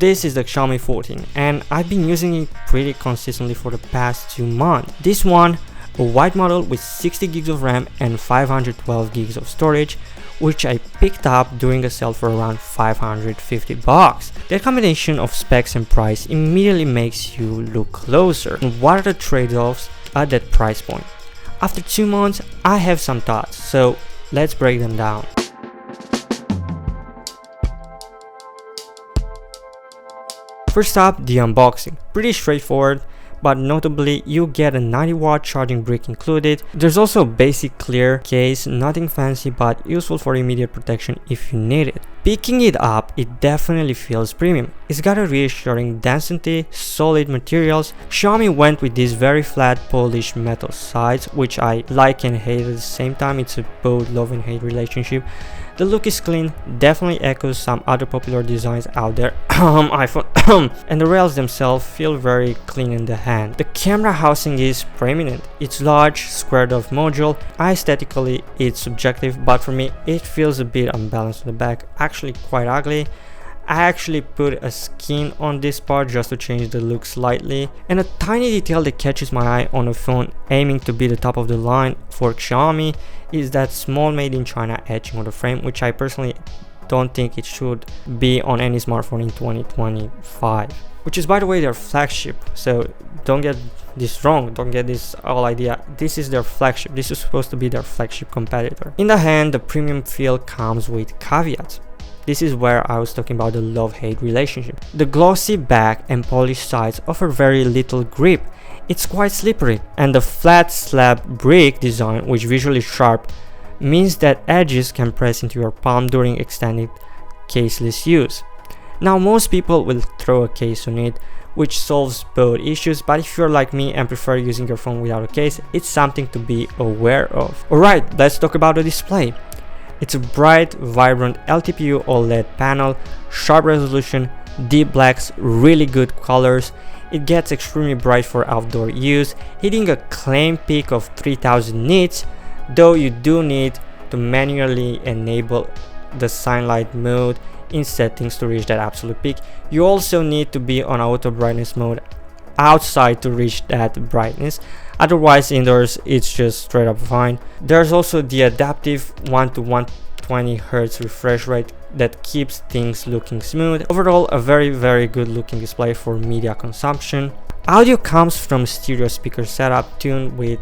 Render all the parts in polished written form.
this is the Xiaomi 14 and I've been using it pretty consistently for the past 2 months. This one, a white model with 60 gigs of RAM and 512 gigs of storage, which I picked up during a sale for around 550 bucks. That combination of specs and price immediately makes you look closer. And what are the trade-offs at that price point? After 2 months, I have some thoughts, so let's break them down. First up, the unboxing. Pretty straightforward, but notably you get a 90-watt charging brick included. There's also a basic clear case, nothing fancy but useful for immediate protection if you need it. Picking it up, it definitely feels premium. It's got a reassuring density, solid materials. Xiaomi went with these very flat polished metal sides, which I like and hate at the same time. It's a both love and hate relationship. The look is clean, definitely echoes some other popular designs out there, iPhone, and the rails themselves feel very clean in the hand. The camera housing is preeminent. It's large, squared off module. Aesthetically, it's subjective, but for me, it feels a bit unbalanced on the back, actually quite ugly. I actually put a skin on this part just to change the look slightly, and a tiny detail that catches my eye on a phone aiming to be the top of the line for Xiaomi is that small made in China etching on the frame, which I personally don't think it should be on any smartphone in 2025, which is by the way their flagship, so don't get this wrong, don't get this whole idea. This is their flagship. This is supposed to be their flagship competitor. In the hand, the premium feel comes with caveats. This is where I was talking about the love-hate relationship. The glossy back and polished sides offer very little grip. It's quite slippery, and the flat slab brick design, which visually sharp, means that edges can press into your palm during extended caseless use. Now most people will throw a case on it, which solves both issues, but if you're like me and prefer using your phone without a case, it's something to be aware of. Alright, let's talk about the display. It's a bright, vibrant LTPO OLED panel, sharp resolution, deep blacks, really good colors. It gets extremely bright for outdoor use, hitting a claimed peak of 3000 nits, though you do need to manually enable the sunlight mode in settings to reach that absolute peak. You also need to be on auto brightness mode outside to reach that brightness. Otherwise, indoors it's just straight up fine. There's also the adaptive 1 to 120 Hz refresh rate that keeps things looking smooth. Overall, a very good looking display for media consumption. Audio comes from stereo speaker setup tuned with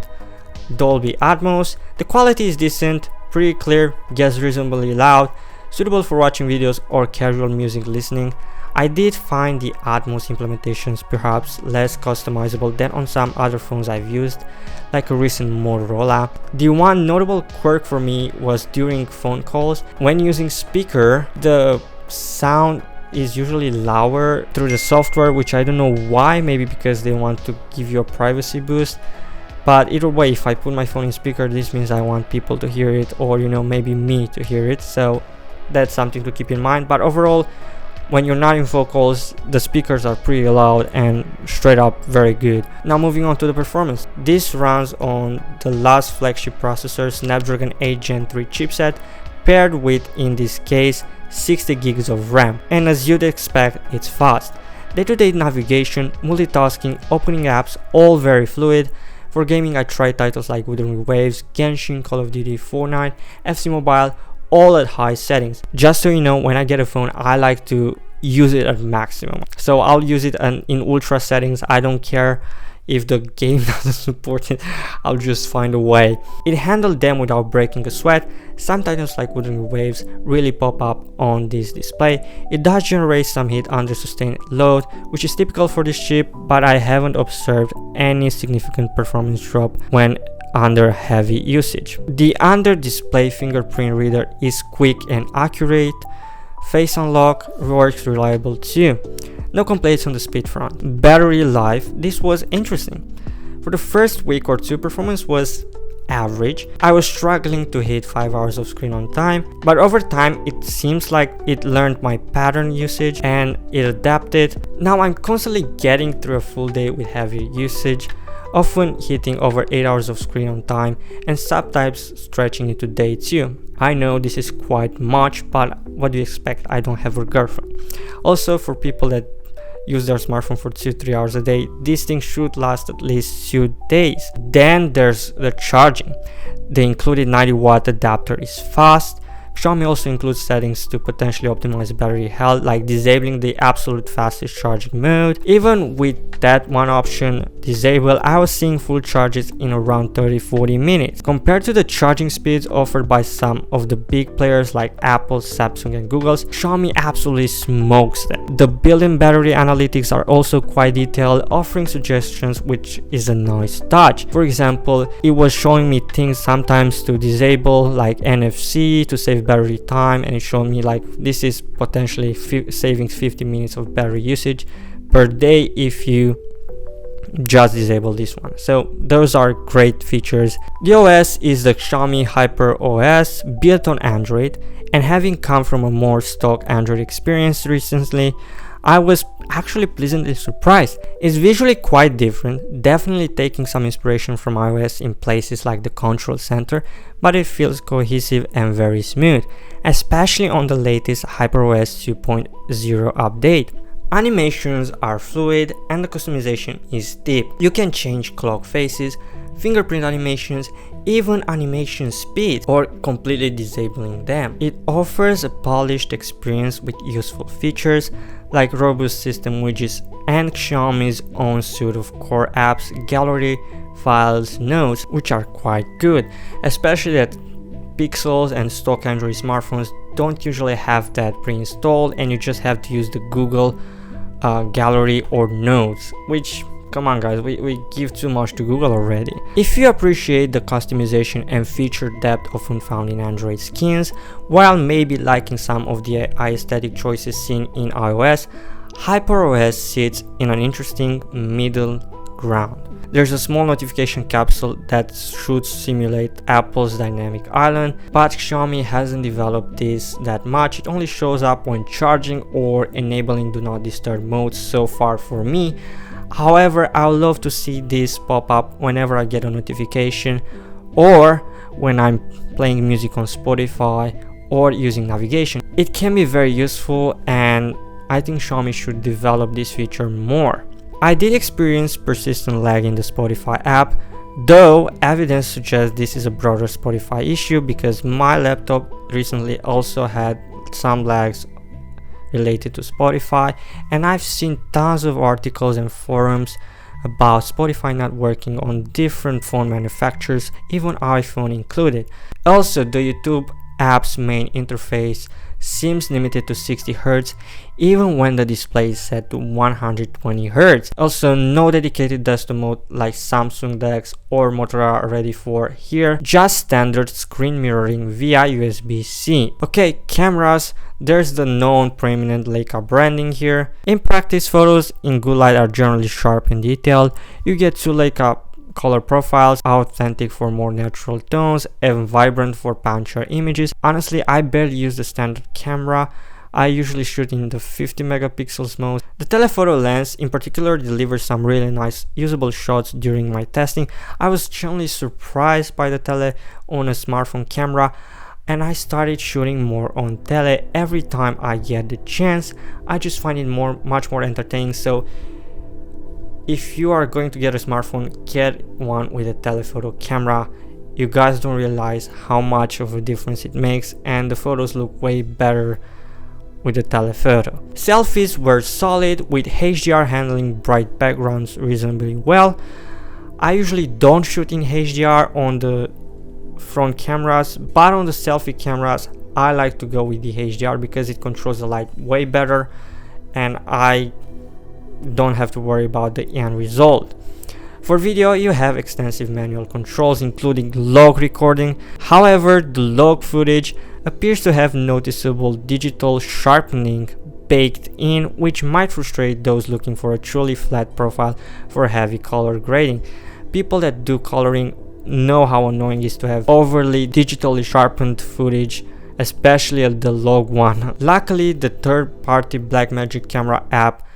Dolby Atmos. The quality is decent, pretty clear, gets reasonably loud, suitable for watching videos or casual music listening. I did find the Atmos implementations perhaps less customizable than on some other phones I've used, like a recent Motorola. The one notable quirk for me was during phone calls. When using speaker, the sound is usually louder through the software, which I don't know why, maybe because they want to give you a privacy boost. But either way, if I put my phone in speaker, this means I want people to hear it, or maybe me to hear it, so that's something to keep in mind. But overall, when you're not in phone calls, the speakers are pretty loud and straight up very good. Now moving on to the performance. This runs on the last flagship processor, Snapdragon 8 Gen 3 chipset, paired with, in this case, 60 gigs of RAM. And as you'd expect, it's fast. Day-to-day navigation, multitasking, opening apps, all very fluid. For gaming, I tried titles like Wuthering Waves, Genshin, Call of Duty, Fortnite, FC Mobile, all at high settings. Just so you know, when I get a phone, I like to use it at maximum. So I'll use it in ultra settings. I don't care if the game doesn't support it, I'll just find a way. It handled them without breaking a sweat. Some titles like Wuthering Waves really pop up on this display. It does generate some heat under sustained load, which is typical for this chip, but I haven't observed any significant performance drop when under heavy usage. The under display fingerprint reader is quick and accurate. Face unlock works reliable too. No complaints on the speed front. Battery life, this was interesting. For the first week or two, performance was average. I was struggling to hit 5 hours of screen on time, but over time it seems like it learned my pattern usage and it adapted. Now I'm constantly getting through a full day with heavy usage, often hitting over 8 hours of screen on time and subtypes stretching into day 2. I know this is quite much, but what do you expect? I don't have a girlfriend. Also, for people that use their smartphone for 2-3 hours a day, this thing should last at least 2 days. Then there's the charging. The included 90-watt adapter is fast. Xiaomi also includes settings to potentially optimize battery health, like disabling the absolute fastest charging mode. Even with that one option disabled, I was seeing full charges in around 30-40 minutes. Compared to the charging speeds offered by some of the big players like Apple, Samsung and Google's, Xiaomi absolutely smokes them. The built-in battery analytics are also quite detailed, offering suggestions, which is a nice touch. For example, it was showing me things sometimes to disable, like NFC to save battery time, and it showed me like this is potentially saving 50 minutes of battery usage per day if you just disable this one. So those are great features. The OS is the Xiaomi HyperOS built on Android, and having come from a more stock Android experience recently, I was actually pleasantly surprised. It's visually quite different, definitely taking some inspiration from iOS in places like the control center, but it feels cohesive and very smooth, especially on the latest HyperOS 2.0 update. Animations are fluid and the customization is deep. You can change clock faces, fingerprint animations, even animation speed, or completely disabling them. It offers a polished experience with useful features like robust system widgets and Xiaomi's own suite of core apps, gallery, files, notes, which are quite good, especially that Pixels and stock Android smartphones don't usually have that pre-installed, and you just have to use the Google gallery or notes, which, come on guys, we give too much to Google already. If you appreciate the customization and feature depth often found in Android skins, while maybe liking some of the aesthetic choices seen in iOS, HyperOS sits in an interesting middle ground. There's a small notification capsule that should simulate Apple's dynamic island, but Xiaomi hasn't developed this that much. It only shows up when charging or enabling do not disturb mode so far for me. However, I would love to see this pop up whenever I get a notification, or when I'm playing music on Spotify or using navigation. It can be very useful, and I think Xiaomi should develop this feature more. I did experience persistent lag in the Spotify app, though evidence suggests this is a broader Spotify issue because my laptop recently also had some lags related to Spotify, and I've seen tons of articles and forums about Spotify not working on different phone manufacturers, even iPhone included. Also, the YouTube app's main interface seems limited to 60 Hz even when the display is set to 120 Hz. Also, no dedicated desktop mode like Samsung DeX or Motorola are ready for here, just standard screen mirroring via USB-C. Okay, cameras, there's the known prominent Leica branding here. In practice, photos in good light are generally sharp and detailed. You get 2 Leica color profiles, authentic for more natural tones and vibrant for punchier images. Honestly, I barely use the standard camera. I usually shoot in the 50 megapixels mode. The telephoto lens in particular delivers some really nice usable shots during my testing. I was genuinely surprised by the tele on a smartphone camera, and I started shooting more on tele every time I get the chance. I just find it much more entertaining. So if you are going to get a smartphone, get one with a telephoto camera. You guys don't realize how much of a difference it makes, and the photos look way better with the telephoto. Selfies were solid, with HDR handling bright backgrounds reasonably well. I usually don't shoot in HDR on the front cameras, but on the selfie cameras I like to go with the HDR because it controls the light way better, and I don't have to worry about the end result. For video, you have extensive manual controls including log recording. However, the log footage appears to have noticeable digital sharpening baked in, which might frustrate those looking for a truly flat profile for heavy color grading. People that do coloring know how annoying it is to have overly digitally sharpened footage, especially the log one. Luckily, the third-party Blackmagic camera app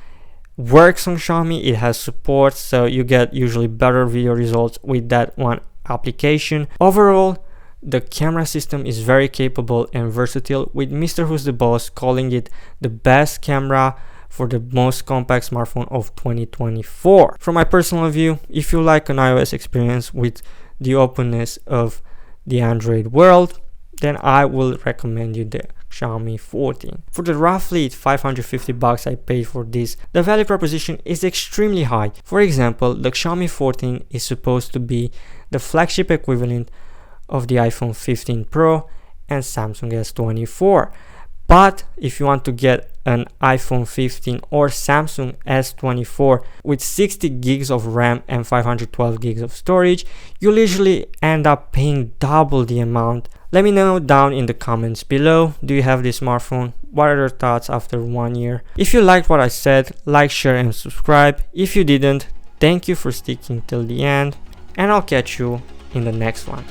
works on Xiaomi. It has support, so you get usually better video results with that one application. Overall, The camera system is very capable and versatile, with Mr. Who's the Boss calling it the best camera for the most compact smartphone of 2024. From my personal view, if you like an iOS experience with the openness of the Android world, then I will recommend you the Xiaomi 14. For the roughly $550 I paid for this, the value proposition is extremely high. For example, the Xiaomi 14 is supposed to be the flagship equivalent of the iPhone 15 Pro and Samsung S24. But if you want to get an iPhone 15 or Samsung S24 with 60 gigs of RAM and 512 gigs of storage, you'll usually end up paying double the amount. Let me know down in the comments below. Do you have this smartphone? What are your thoughts after 1 year? If you liked what I said, like, share and subscribe. If you didn't, thank you for sticking till the end, and I'll catch you in the next one.